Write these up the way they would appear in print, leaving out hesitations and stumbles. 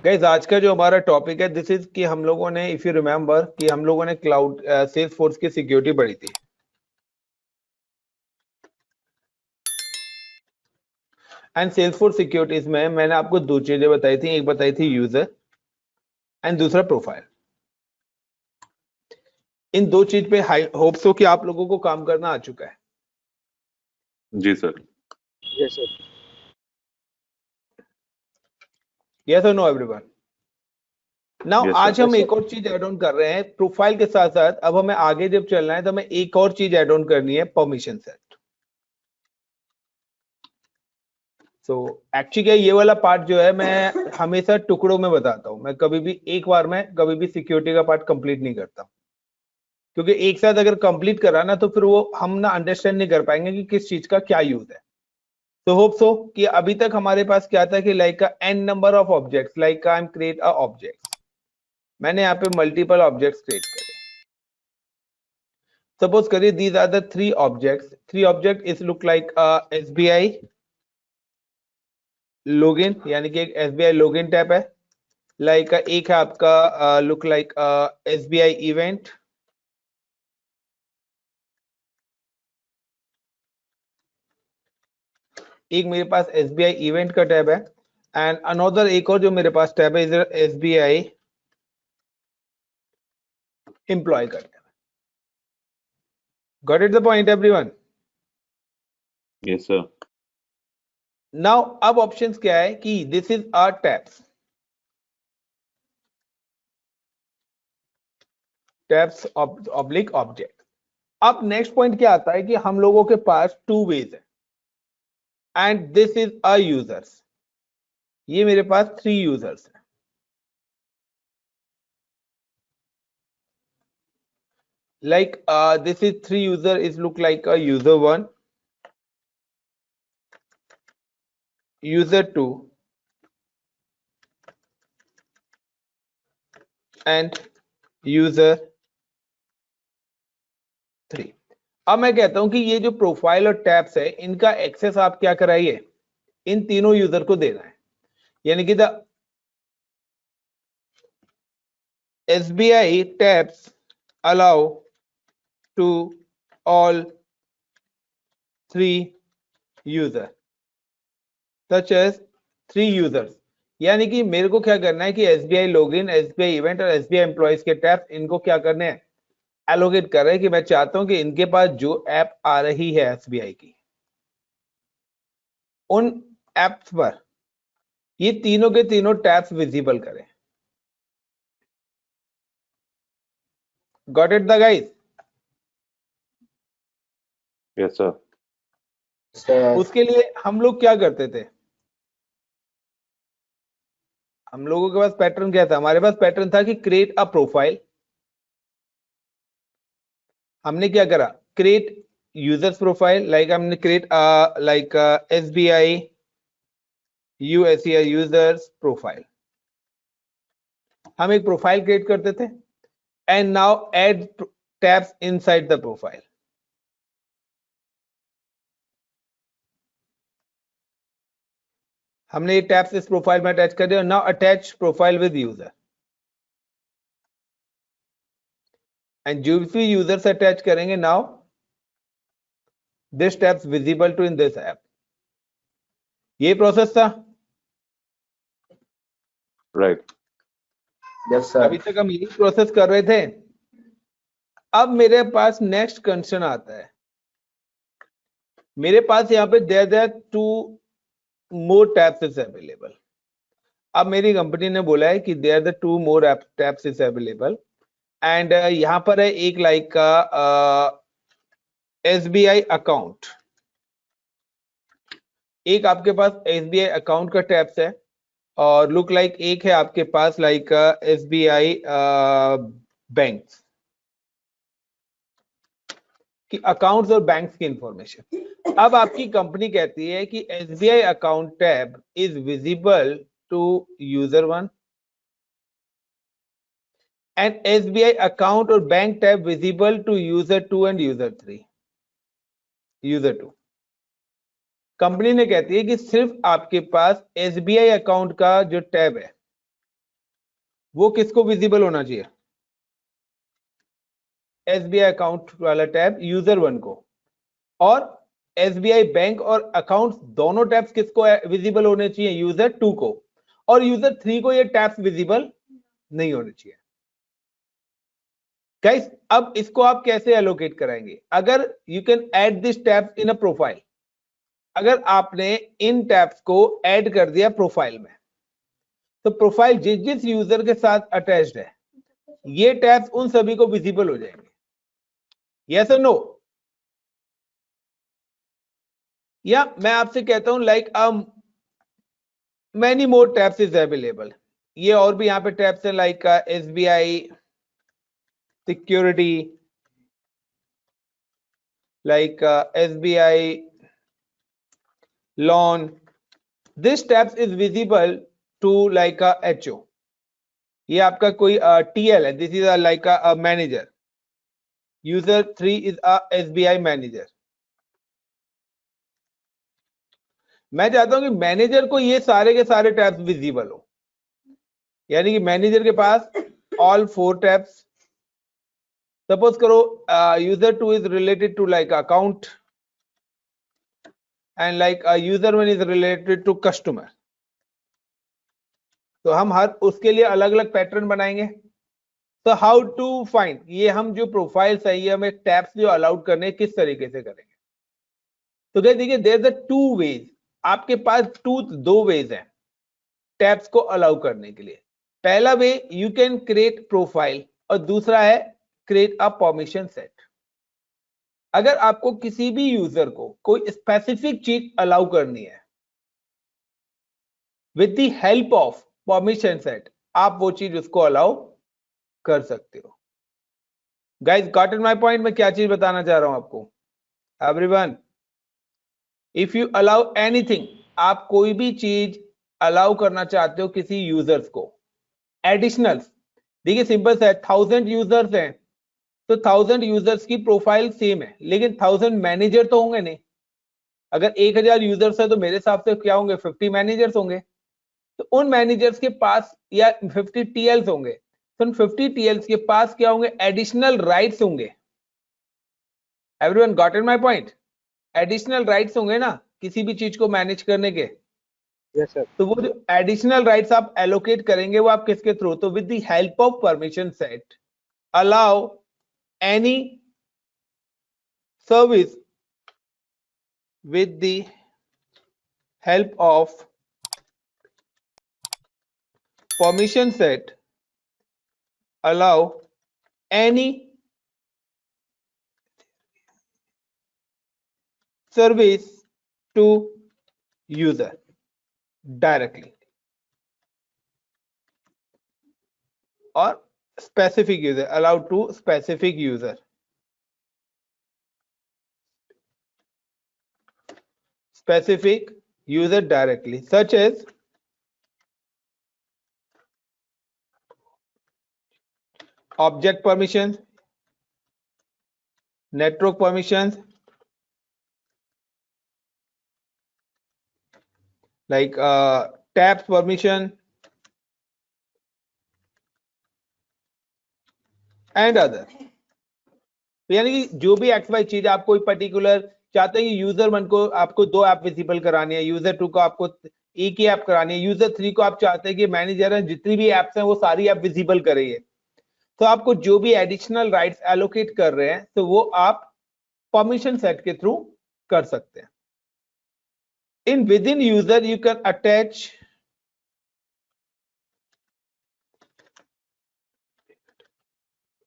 Guys आज का जो हमारा टॉपिक है दिस इज कि हम लोगों ने, इफ यू रिमेम्बर, कि हम लोगों ने क्लाउड सेल्सफोर्स की सिक्योरिटी पढ़ी थी। एंड सेल्सफोर्स सिक्योरिटीज में मैंने आपको दो चीजें बताई थी, एक बताई थी यूजर एंड दूसरा प्रोफाइल। इन दो चीज पे हाई होप्स हो कि आप लोगों को काम करना आ चुका है। जी सर। Yes sir. यस और नो एवरीवन? नाउ Yes, आज sir. हम एक और चीज ऐड ऑन कर रहे हैं प्रोफाइल के साथ साथ। अब हमें आगे जब चलना है तो हमें एक और चीज ऐड ऑन करनी है, परमिशन सेट। सो एक्चुअली क्या ये वाला पार्ट जो है मैं हमेशा टुकड़ों में बताता हूँ। मैं कभी भी एक बार में कभी भी सिक्योरिटी का पार्ट कंप्लीट नहीं करता, क्योंकि एक साथ अगर कंप्लीट करा ना तो फिर वो हम ना अंडरस्टैंड नहीं कर पाएंगे कि किस चीज का क्या यूज है। तो होप सो कि अभी तक हमारे पास क्या था कि like an number of objects, like I am create a object. मैंने यहाँ पे मल्टीपल ऑब्जेक्ट्स क्रिएट करे। सपोज करिए these are the three object is look like SBI login, यानी कि एक SBI लॉगिन टैब है। लाइक एक है आपका लुक लाइक SBI इवेंट, एक मेरे पास SBI इवेंट का टैब है, एंड अनदर एक और जो मेरे पास टैब है इज SBI एम्प्लॉय का tab. Got it the point everyone? Yes, sir. Now अब ऑप्शंस क्या है कि this is our tabs oblique object. अब नेक्स्ट पॉइंट क्या आता है कि हम लोगों के पास टू वेज है, and this is a users. ये मेरे पास थ्री यूजर्स है। Like this is three user is look like a user 1, user 2 and user 3। अब मैं कहता हूं कि ये जो प्रोफाइल और टैब्स है इनका एक्सेस आप क्या कराइए, इन तीनों यूजर को देना है। यानी कि the SBI tabs allow to all three user such as three users। यानी कि मेरे को क्या करना है कि SBI लॉगिन, SBI इवेंट और SBI एम्प्लॉइज के टैब्स इनको क्या करने हैं, एलोकेट कर रहे हैं कि मैं चाहता हूं कि इनके पास जो ऐप आ रही है SBI की, उन एप्स पर ये तीनों के तीनों टैब्स विजिबल करें। Got it the guys? Yes, sir. Sir उसके लिए हम लोग क्या करते थे, हम लोगों के पास पैटर्न क्या था? हमारे पास पैटर्न था कि क्रिएट अ प्रोफाइल। हमने क्या करा, क्रिएट यूजर्स प्रोफाइल, लाइक हमने create like SBI USEI users profile. हम एक प्रोफाइल क्रिएट करते थे, and now add tabs inside the profile. हमने ये टैब्स इस प्रोफाइल में अटैच कर दिया। Now attach profile with user, and जो भी यूजर से अटैच करेंगे now this tabs visible to in this app. ये प्रोसेस था। Right. Yes sir. अभी तक हम यही प्रोसेस कर रहे थे। अब मेरे पास नेक्स्ट कंसर्न आता है, मेरे पास यहाँ पे there two more tabs is available. अब मेरी कंपनी ने बोला है कि there the two more tabs is available, and यहाँ पर है एक लाइक का SBI अकाउंट, एक आपके पास SBI अकाउंट का टैब्स है, और लुक लाइक एक है आपके पास लाइक SBI बैंक्स की अकाउंट्स और बैंक्स की इंफॉर्मेशन। अब आपकी कंपनी कहती है कि SBI account tab is visible to user 1 and SBI account और bank tab visible to user 2 and user 3। User 2 company ने कहती है कि सिर्फ आपके पास SBI अकाउंट का जो टैब है वो किसको विजिबल होना चाहिए? SBI अकाउंट वाला टैब यूजर 1 को, और SBI बैंक और अकाउंट्स दोनों टैब्स किसको विजिबल होने चाहिए? यूजर 2 को, और यूजर 3 को ये टैब्स विजिबल नहीं होने चाहिए। गाइस अब इसको आप कैसे एलोकेट कराएंगे? अगर you can add this tabs in a profile, अगर आपने इन टैब्स को ऐड कर दिया प्रोफाइल में, तो प्रोफाइल जिस जिस यूजर के साथ अटैच्ड है, ये टैब्स उन सभी को विजिबल हो जाएंगे। यस और नो? या मैं आपसे कहता हूं like many more tabs is available. ये और भी यहाँ पे टैब्स है like SBI security, like SBI loan. This tabs is visible to like a HO. ये आपका कोई TL है, this is a like a manager. User 3 is a SBI manager. मैं चाहता हूं कि मैनेजर को ये सारे के सारे टैब्स विजिबल हो, यानी कि मैनेजर के पास ऑल 4 टैब्स। सपोज करो user 2 is related to like account and like a user 1 is related to customer, तो हम हर उसके लिए अलग अलग पैटर्न बनाएंगे। तो हाउ टू फाइंड, ये हम जो प्रोफाइल्स है ये हमें टैब्स जो अलाउड करने किस तरीके से करेंगे? तो देखिए देयर इज 2 वेज, आपके पास 2 वेज हैं टैब्स को अलाउ करने के लिए। पहला way you can create profile, और दूसरा है क्रिएट अ परमिशन सेट। अगर आपको किसी भी यूजर को कोई स्पेसिफिक चीज अलाउ करनी है with the help of permission set, आप वो चीज उसको अलाउ कर सकते हो। Guys got it my point? मैं क्या चीज बताना चाह रहा हूं आपको? Everyone, if you allow anything, आप कोई भी चीज अलाउ करना चाहते हो किसी यूजर्स को एडिशनल, देखिए सिंपल सा है, 1000 यूजर्स हैं तो 1000 यूजर्स की प्रोफाइल सेम है, लेकिन 1000 मैनेजर तो होंगे नहीं। अगर 1000 यूजर्स है तो मेरे हिसाब से क्या होंगे? 50 मैनेजर्स होंगे। तो उन मैनेजर्स के पास या 50 TLs होंगे, तो उन 50 TLs के पास क्या होंगे? एडिशनल राइट्स होंगे। Everyone got it my point? Additional rights होंगे ना किसी भी चीज को मैनेज करने के। Yes, sir. तो वो जो एडिशनल राइट्स आप एलोकेट करेंगे वो आप किसके थ्रू? तो with the help of permission set allow any service with the help of permission set, allow any service to user directly or specific user, allowed to specific user. Specific user directly, such as object permissions, network permissions, like tabs permission and other. यानी कि जो भी XY चीज आप कोई particular चाहते हैं कि यूजर 1 को आपको 2 ऐप विजिबल करानी है, यूजर 2 को आपको एक ही ऐप करानी है, यूजर 3 को आप चाहते हैं कि मैनेजर है जितनी भी एप्स हैं वो सारी ऐप विजिबल करेंगे, तो आपको जो भी एडिशनल राइट्स एलोकेट कर रहे हैं तो वो आप परमिशन सेट के थ्रू कर सकते हैं। In with in user you can attach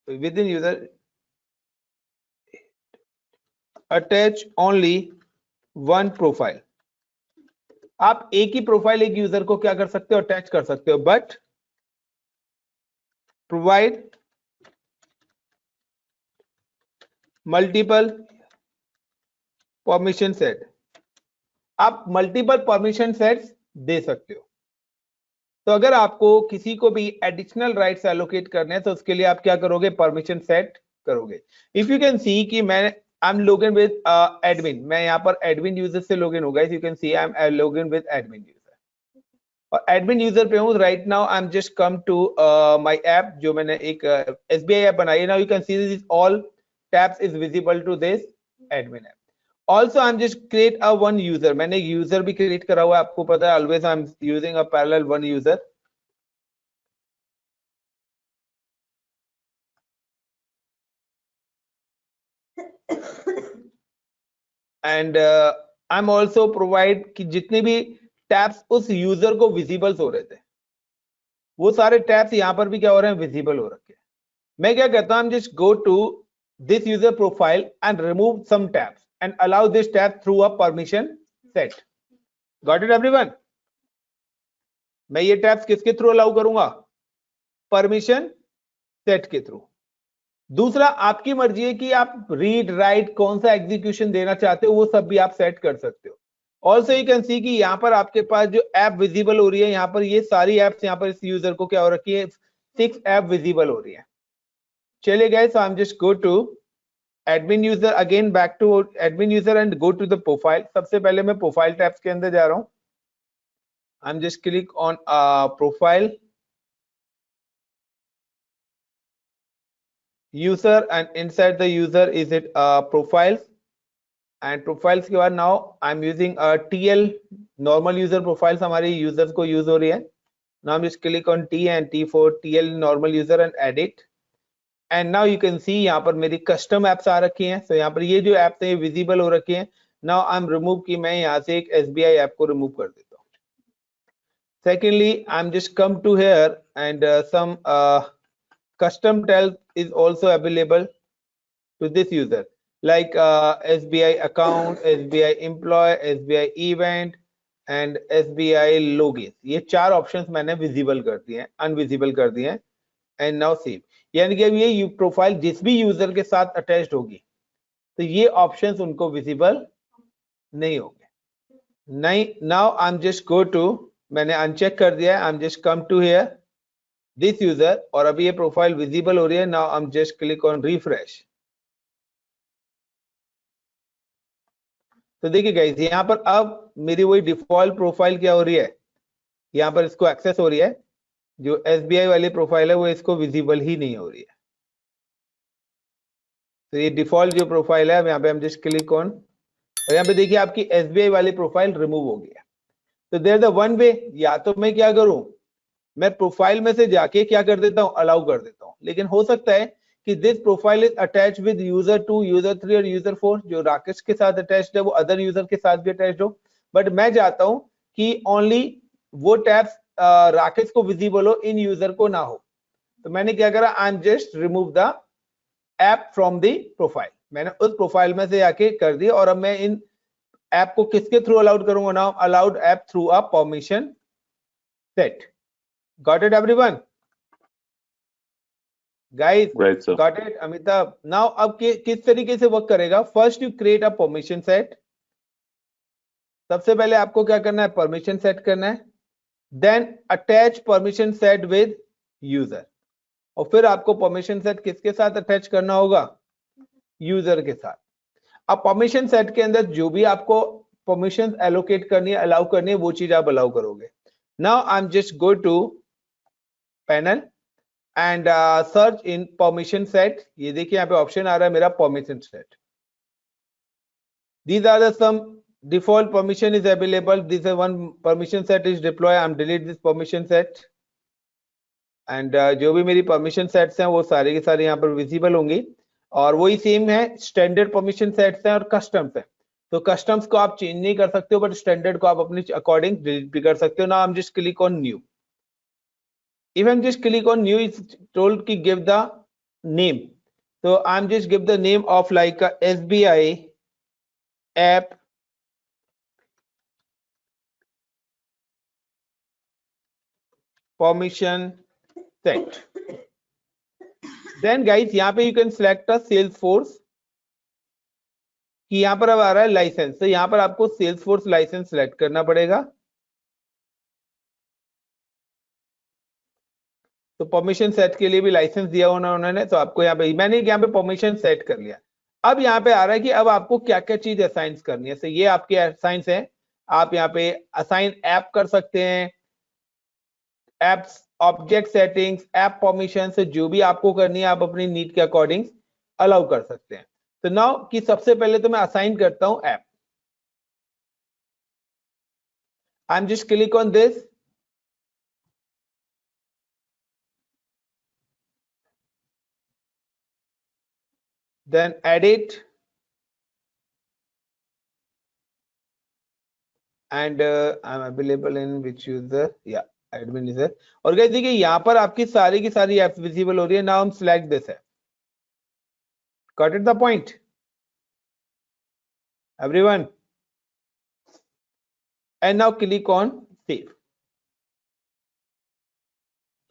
within user attach only one profile. आप एक ही प्रोफाइल एक यूजर को क्या कर सकते हो? अटैच कर सकते हो, but provide multiple permission set. आप मल्टीपल परमिशन सेट्स दे सकते हो। तो अगर आपको किसी को भी एडिशनल राइट्स एलोकेट करने हैं तो उसके लिए आप क्या करोगे? परमिशन सेट करोगे। इफ यू कैन सी कि मैं I am login with admin, मैं यहाँ पर एडमिन यूजर से लॉगिन होगा। If you can see I am login with admin user. और एडमिन यूजर पे हूँ right now. I am just come to my app, जो मैंने एक SBI ऐप बनाई है। Now you can see this all tabs is visible to this admin app. Also I am just create a one user, मैंने एक user भी create करा हुआ है, आपको पता है always I am using a parallel one user. And I am also provide कि जितने भी टैब्स उस यूजर को विजिबल हो रहे थे, वो सारे टैब्स यहाँ पर भी क्या हो रहे हैं, विजिबल हो रखे हैं। मैं क्या कहता हूँ, just go to this user profile and remove some tabs and allow this tab through a permission set. Got it everyone? मैं ये टैब्स किसके थ्रू अलाउ करूंगा, परमिशन सेट के थ्रू। दूसरा, आपकी मर्जी है कि आप रीड राइट कौन सा एग्जीक्यूशन देना चाहते हो, वो सब भी आप सेट कर सकते हो। ऑल्सो यू कैन सी कि यहाँ पर आपके पास जो ऐप विजिबल हो रही है, यहाँ पर ये सारी एप्स यहाँ पर इस यूजर को क्या हो रखी है, 6 ऐप विजिबल हो रही है। चलिए guys, I am just go to admin user, again back to admin user and go to the profile. सबसे पहले मैं प्रोफाइल टैब्स के अंदर जा रहा हूं। I am just click on profile user and inside the user is it profiles, and profiles के बाद now I'm using a TL normal user profiles हमारे users को use हो रही है। now I'm just click on T and T for TL normal user and edit, and now you can see यहाँ पर मेरी custom apps आ रखी हैं। तो यहाँ पर ये जो apps हैं visible हो रखी हैं। now I'm remove की मैं यहाँ से एक SBI ऐप को remove कर देता हूँ। secondly I'm just come to here and some custom tabs is also available to this user, like SBI account, SBI employee, SBI event and SBI login। ये 4 ऑप्शंस मैंने विजिबल कर दिए हैं, invisible कर दिए हैं। एंड नाउ सेव, यानी कि ये प्रोफाइल जिस भी यूजर के साथ अटैच्ड होगी तो ये ऑप्शंस उनको विजिबल नहीं होंगे। नहीं, now I am just go to, मैंने अनचेक कर दिया है। I am just come to here this user, और अभी ये प्रोफाइल विजिबल हो रही है। Now I am just click on refresh. तो देखिए गाइस, यहाँ पर अब मेरी वही डिफॉल्ट प्रोफाइल क्या हो रही है, यहाँ पर इसको एक्सेस हो रही है। जो SBI वाली प्रोफाइल है वो इसको विजिबल ही नहीं हो रही है। तो ये डिफॉल्ट जो प्रोफाइल है, यहाँ पे हम जस्ट क्लिक ऑन, और यहाँ पे देखिए आपकी SBI वाली प्रोफाइल रिमूव हो गई है। तो देयर द वन वे, या तो मैं क्या करूं, मैं प्रोफाइल में से जाके क्या कर देता हूं, अलाउ कर देता हूं। लेकिन हो सकता है कि this profile is attach with user 2, user 3 और यूजर 4, जो राकेश के साथ अटैच्ड है वो अदर यूजर के साथ भी अटैच्ड हो। बट मैं चाहता हूं कि ओनली वो टैब्स राकेश को विजिबल हो, इन यूजर को ना हो। तो मैंने क्या करा, आई am just remove the app from the profile. मैंने उस प्रोफाइल में से आके कर दिया, और अब मैं इन ऐप को किसके थ्रू अलाउड करूंगा, now allowed app through a permission set. Got it everyone? Guys, Right, sir. got it? Amitabh, now अब किस तरीके से वर्क करेगा, first you create a permission set. सबसे पहले आपको क्या करना है, परमिशन सेट करना है। Then attach permission set with user, और फिर आपको परमिशन सेट किसके साथ अटैच करना होगा, यूजर के साथ। अब परमिशन सेट के अंदर जो भी आपको परमिशन एलोकेट करनी है, अलाउ करनी है, वो चीज आप अलाउ करोगे। Now I am just go to panel and search in permission set. ये देखिए यहाँ पे ऑप्शन आ रहा है मेरा permission set. These are the some default permission is available. This is one permission set is deploy. I'm delete this permission set and जो भी मेरी permission sets हैं वो सारी की सारी यहाँ पर विजिबल होंगी, और वही सेम है, स्टैंडर्ड परमिशन सेट्स हैं और कस्टम्स हैं। तो कस्टम्स को आप चेंज नहीं कर सकते हो, बट स्टैंडर्ड को आप अपने अकॉर्डिंग डिलीट भी कर सकते हो। ना I'm just click on new. If I'm just click on new, it's told to give the name. So I'm just give the name of like a SBI app permission set. Then guys, यहाँ पे you can select a Salesforce, कि यहाँ पर अब आ रहा है licence. तो यहाँ पर आपको Salesforce लाइसेंस सेलेक्ट करना पड़ेगा। तो परमिशन सेट के लिए भी लाइसेंस दिया होना उन्होंने, तो आपको यहाँ पे, मैंने यहाँ पे परमिशन सेट कर लिया। अब यहाँ पे आ रहा है कि अब आपको क्या क्या चीज असाइन करनी है। तो ये आपके असाइन है, आप यहाँ पे असाइन ऐप कर सकते हैं, apps, object settings, app permission से जो भी आपको करनी है आप अपनी नीड के अकॉर्डिंग अलाउ कर सकते हैं। तो नाउ कि सबसे पहले तो मैं असाइन करता हूं app. I am just click on this, then edit and I'm available in which user, yeah, admin user। और guys देखिए यहां पर आपकी सारी की सारी एप्स विजिबल हो रही है। नाउ हम सिलेक्ट दिस है, got it the point everyone, and now click on save।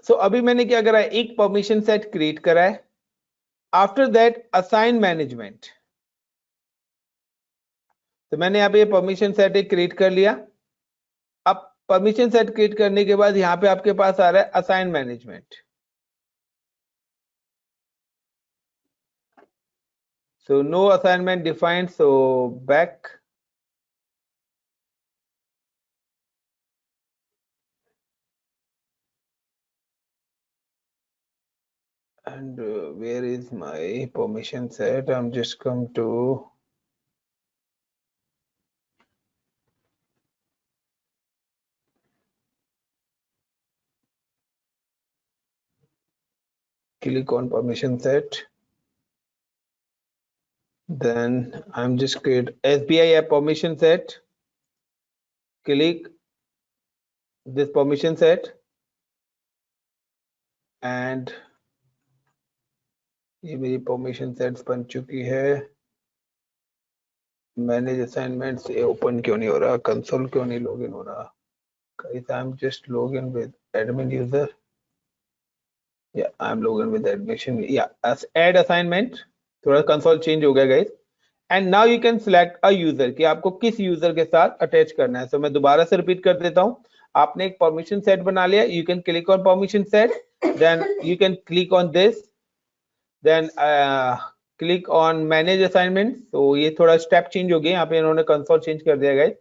सो अभी मैंने क्या करा है, एक परमिशन सेट क्रिएट करा है। आफ्टर दैट असाइन मैनेजमेंट, तो मैंने यहाँ पे परमिशन सेट एक क्रिएट कर लिया। अब परमिशन सेट क्रिएट करने के बाद यहाँ पे आपके पास आ रहा है assign management. So no assignment defined, so back, and where is my permission set? I'm just come to click on permission set, then I'm just create SBI app permission set, click this permission set, and ये मेरी permission sets बन चुकी है। Manage assignment से open क्यों नहीं हो रहा, कंसोल क्यों नहीं लॉगिन हो रहा? Guys I am just login with admin user, या I am login with admission, या ऐड असाइनमेंट, थोड़ा कंसोल चेंज हो गया guys. And now you can select a user कि आपको किस यूजर के साथ अटैच करना है। सो मैं दोबारा से रिपीट कर देता हूं, आपने एक परमिशन सेट बना लिया, you can click on permission set, then you can click on this, then click on manage assignment. तो ये थोड़ा स्टेप चेंज हो गया, यहाँ पे इन्होंने कंसोल चेंज कर दिया guys.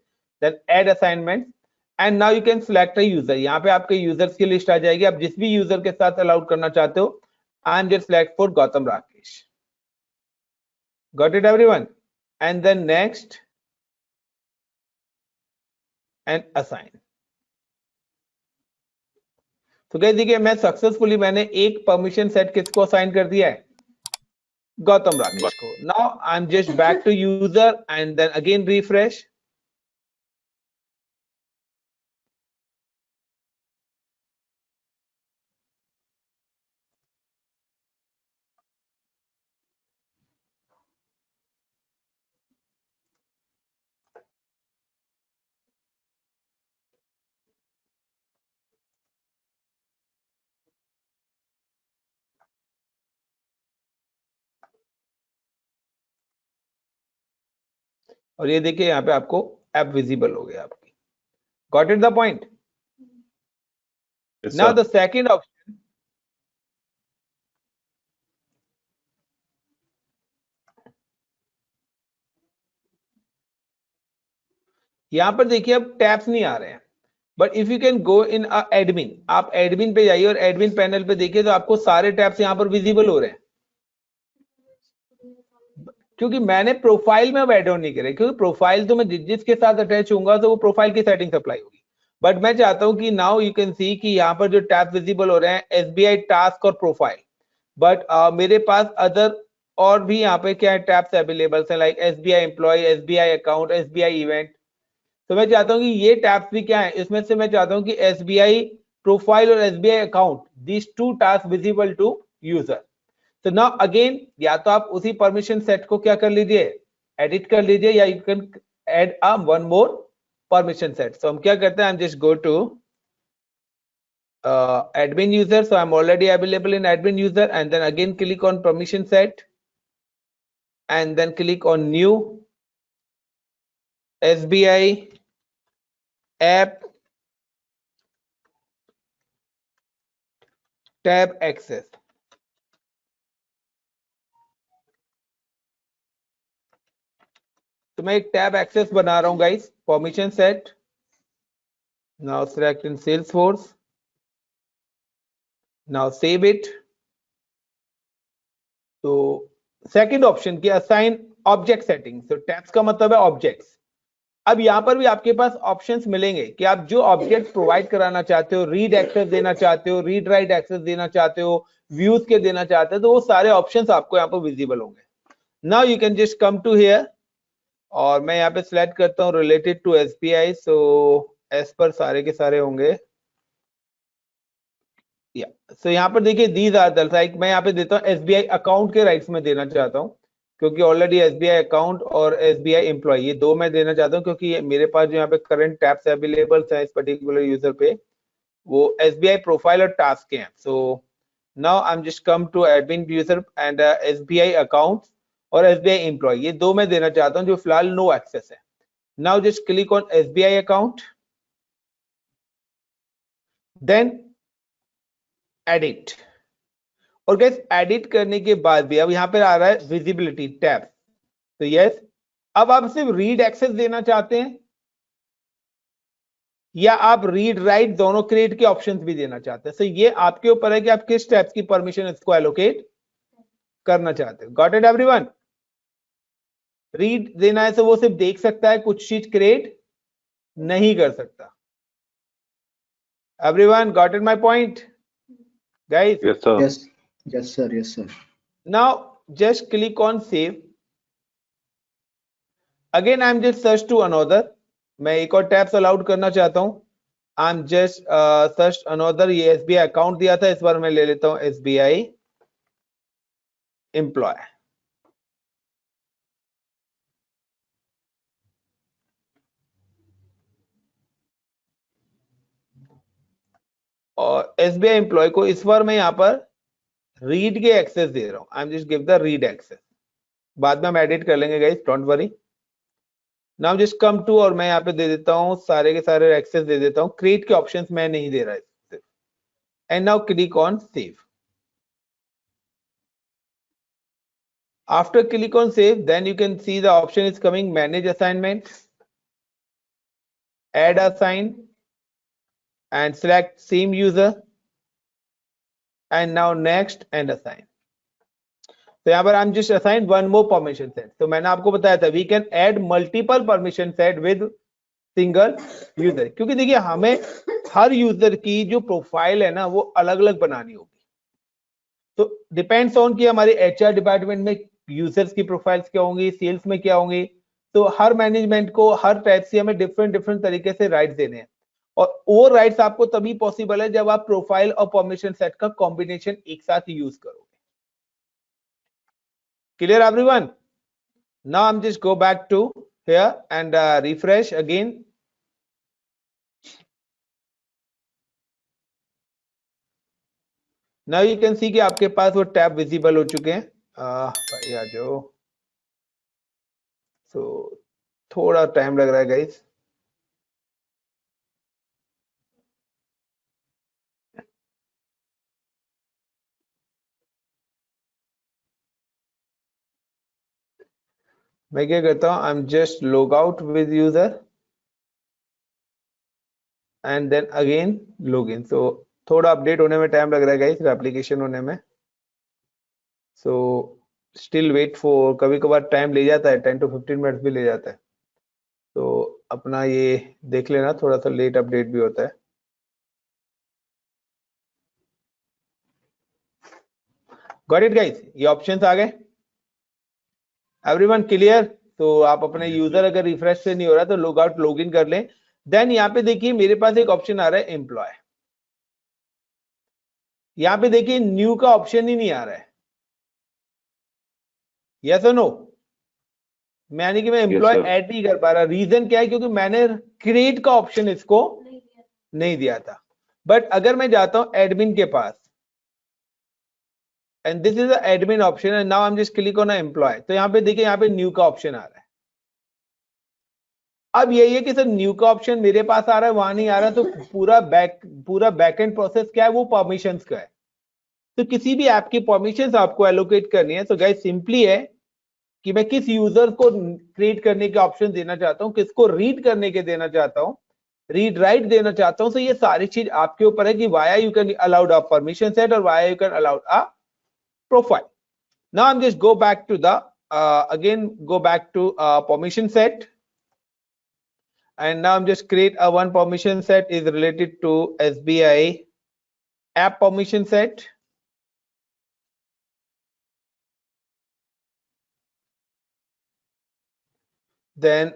Then add assignment, and now you can select a user. यहाँ पे आपके यूजर्स की लिस्ट आ जाएगी, आप जिस भी यूजर के साथ अलाउड करना चाहते हो। I am just select for Gautam Rakesh, got it everyone, and then next and assign. तो गाइस देखिए मैं सक्सेसफुली मैंने एक परमिशन सेट किसको असाइन कर दिया है, गौतम राकेश को। Now I am just back to user and then again refresh. और ये देखिए यहाँ पे आपको ऐप विजिबल हो गया आपकी, got it the point. Now the second option, यहाँ पर देखिए अब टैब्स नहीं आ रहे हैं, but if you can go in admin, आप एडमिन पे जाइए और एडमिन पैनल पे देखिए तो आपको सारे टैब्स यहाँ पर विजिबल हो रहे हैं। क्योंकि मैंने प्रोफाइल में अब एड ऑन नहीं करे, क्योंकि प्रोफाइल तो मैं जिसके साथ अटैच होऊंगा तो वो प्रोफाइल की सेटिंग अप्लाई होगी। बट मैं चाहता हूं कि नाउ यू कैन सी कि यहाँ पर जो टैब विजिबल हो रहे हैं एसबीआई टास्क और प्रोफाइल, बट मेरे पास अदर और भी यहाँ पे क्या है टैब्स अवेलेबल है, like SBI employee, SBI account, SBI event. तो मैं चाहता हूं कि ये टैब्स भी क्या है, इसमें से मैं चाहता हूं कि एसबीआई प्रोफाइल और SBI account, this two task visible to user. तो नाउ अगेन या तो आप उसी परमिशन सेट को क्या कर लीजिए, एडिट कर लीजिए, या you can add a one more permission set. So हम क्या करते हैं, I am just go to admin user, so I'm already available in admin user, and then again click on permission set and then click on new SBI app tab access। तो मैं एक tab access बना रहा हूं guys, permission set, now select in Salesforce, now save it. तो second option की assign object setting, तो tabs का मतलब है ऑब्जेक्ट्स। अब यहां पर भी आपके पास ऑप्शंस मिलेंगे कि आप जो ऑब्जेक्ट प्रोवाइड कराना चाहते हो, रीड एक्सेस देना चाहते हो, रीड राइट एक्सेस देना चाहते हो, व्यूज के देना चाहते हो, तो वो सारे ऑप्शंस आपको यहाँ पर विजिबल होंगे। Now you can just come to here, और मैं यहाँ पे सिलेक्ट करता हूँ रिलेटेड टू एसबीआई। सो एस पर सारे के सारे होंगे। सो यहाँ पर देखिए दीज आर द लाइक, मैं यहाँ पे देता हूँ एसबीआई अकाउंट के राइट्स में देना चाहता हूँ, क्योंकि ऑलरेडी एसबीआई अकाउंट और एसबीआई एम्प्लॉय ये दो मैं देना चाहता हूँ, क्योंकि मेरे पास जो यहाँ पे करंट टैब्स अवेलेबल है इस पर्टिकुलर यूजर पे, वो एसबीआई प्रोफाइल और टास्क के हैं। So now I am just come to admin user and SBI account और एसबीआई एम्प्लॉय, ये दो मैं देना चाहता हूँ जो फिलहाल नो एक्सेस है। Now just click on SBI account, then edit. और गाइस एडिट करने के बाद भी अब यहाँ पे आ रहा है विजिबिलिटी टैब। तो यस, अब आप सिर्फ रीड एक्सेस देना चाहते हैं या आप रीड राइट दोनों क्रिएट के ऑप्शंस भी देना चाहते हैं। तो ये आपके ऊपर है कि आप किस टैब्स की परमिशन इसको एलोकेट करना चाहते हो। Got it everyone? रीड देना है तो वो सिर्फ देख सकता है, कुछ चीज क्रिएट नहीं कर सकता। Everyone got it my point guys? Yes, sir. Yes. Yes, sir. Yes, sir. Now just click on save. Again I'm just search to another, मैं एक और टैब्स अलाउड करना चाहता हूं। I am just search another, ये SBI account दिया था, इस बार मैं ले लेता हूं एसबीआई एम्प्लॉय। और एसबीआई एम्प्लॉय को इस बार मैं यहां पर रीड के एक्सेस दे रहा हूं। I am just give the read access, बाद में हम एडिट कर लेंगे guys, don't worry. Now just come to, और मैं यहाँ पे दे देता हूँ सारे के सारे एक्सेस दे देता हूँ, क्रिएट के ऑप्शंस मैं नहीं दे रहा है। And now click on save. After click on save, then you can see the option is coming, manage assignment, add assign and select same user and now next and assign। तो यहाँ पर I'm just assign one more permission set। तो मैंने आपको बताया था we can add multiple permission set with single user, क्योंकि देखिए हमें हर यूजर की जो प्रोफाइल है ना वो अलग अलग बनानी होगी। तो डिपेंड्स ऑन कि हमारे एचआर डिपार्टमेंट में यूजर्स की प्रोफाइल्स क्या होंगी, सेल्स में क्या होंगी, तो हर मैनेजमेंट को हर टाइप से हमें डिफरेंट तरीके से राइट्स देने हैं, और वो राइट्स आपको तभी पॉसिबल है जब आप प्रोफाइल और परमिशन सेट का कॉम्बिनेशन एक साथ यूज करोगे। Clear everyone? Now I am just go back to here and refresh again. Now you can see कि आपके पास वो टैब विजिबल हो चुके हैं। भाई आ जाओ। सो थोड़ा टाइम लग रहा है गाइस। मैं क्या करता हूं, I am just log out with user and then again log in. So थोड़ा अपडेट होने में टाइम लग रहा है गाइस, एप्लीकेशन होने में। सो स्टिल वेट फॉर, कभी कभार टाइम ले जाता है, 10 to 15 मिनट्स भी ले जाता है, तो अपना ये देख लेना, थोड़ा सा लेट अपडेट भी होता है। Got it guys? ये ऑप्शंस आ गए, एवरीवन क्लियर? तो आप अपने यूजर अगर रिफ्रेश से नहीं हो रहा तो लॉग आउट लॉग इन कर लें। देन यहाँ पे देखिए मेरे पास एक ऑप्शन आ रहा है एम्प्लॉय। यहाँ पे देखिए न्यू का ऑप्शन ही नहीं आ रहा है, यस और नो? यानी कि मैं एम्प्लॉय ऐड नहीं कर पा रहा। रीजन क्या है? क्योंकि मैंने क्रिएट का ऑप्शन इसको नहीं दिया था। बट अगर मैं जाता हूं एडमिन के पास, and this is the admin option, and now I am just click on employ, तो यहाँ पे देखिए यहाँ पे न्यू का ऑप्शन आ रहा है। अब यही है कि सर न्यू का ऑप्शन मेरे पास आ रहा है, वहां नहीं आ रहा, तो पूरा बैकएंड प्रोसेस क्या है, वो परमिशंस का है। तो किसी भी ऐप की परमिशंस आपको एलोकेट करनी है, तो गाइस सिंपली है कि मैं किस यूजर को क्रिएट करने के ऑप्शन देना चाहता हूं, किसको रीड करने के देना चाहता हूं, रीड राइट देना चाहता हूं, तो ये सारी चीज आपके ऊपर है कि via you can allowed a permission set और via you can allowed a profile. Now I'm just go back to the again go back to permission set, and now I'm just create a one permission set is related to SBI app permission set. Then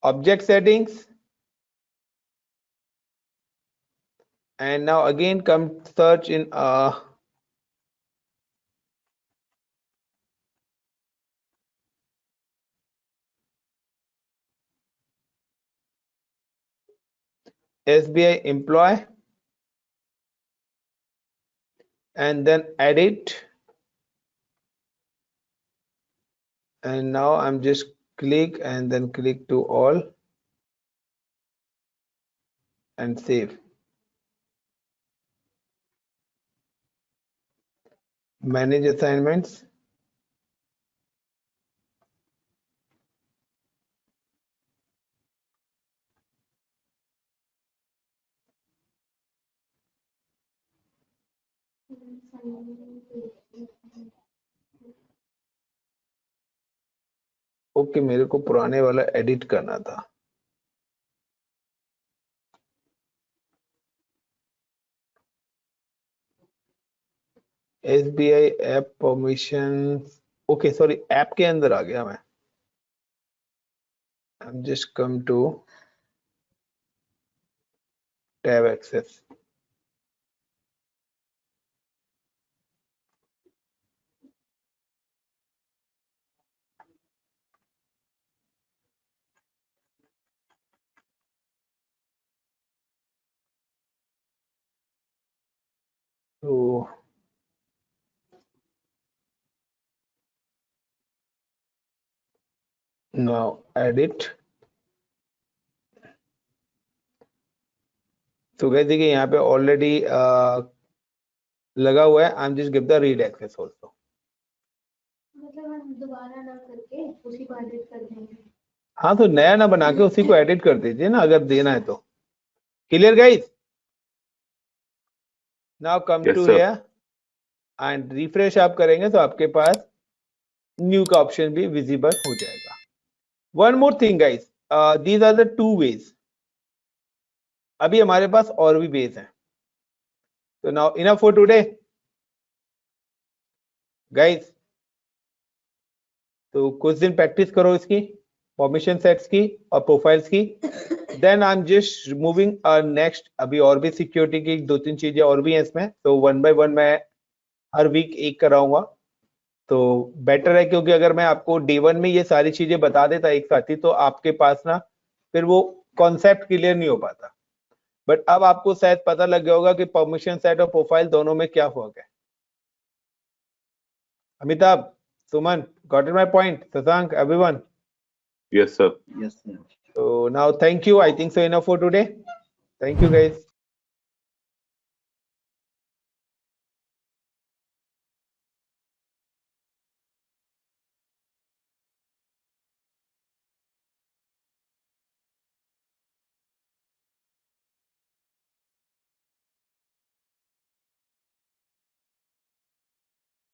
object settings, and now again come search in SBI employee, and then edit, and now I'm just click and then click to all and save. Manage assignments. Okay, मेरे को पुराने वाला edit करना था. SBI app permission. Okay sorry, app के अंदर आ गया मैं. I'm just come to tab access. So now edit. तो guys देखिए यहाँ पे ऑलरेडी लगा हुआ है. I'm just give the read access also. मतलब हम दोबारा ना करके उसी को एडिट कर देंगे. हाँ, तो नया ना बना के उसी को एडिट कर दीजिए ना, अगर देना है तो. Clear guys? Now come Yes, to sir. Here and refresh आप करेंगे तो आपके पास न्यू का ऑप्शन भी विजिबल हो जाएगा. One more thing guys, these are the two ways. अभी हमारे पास और भी वेज हैं. तो now enough for today guys. तो कुछ दिन प्रैक्टिस करो इसकी, परमिशन सेट्स की और प्रोफाइल्स की. Then I am just moving next. अभी और भी सिक्योरिटी की दो तीन चीजें और भी हैं इसमें, तो वन बाय वन मैं हर वीक एक कराऊंगा. तो बेटर है, क्योंकि अगर मैं आपको डे वन में ये सारी चीजें बता देता एक साथ ही, तो आपके पास ना फिर वो कॉन्सेप्ट क्लियर नहीं हो पाता. बट अब आपको शायद पता लग गया होगा कि परमिशन सेट और प्रोफाइल दोनों में क्या फर्क है. Amitabh, Suman, got it my point? Shashank, everyone? Yes, sir. Yes, sir. So now thank you. I think so enough for today. Thank you guys.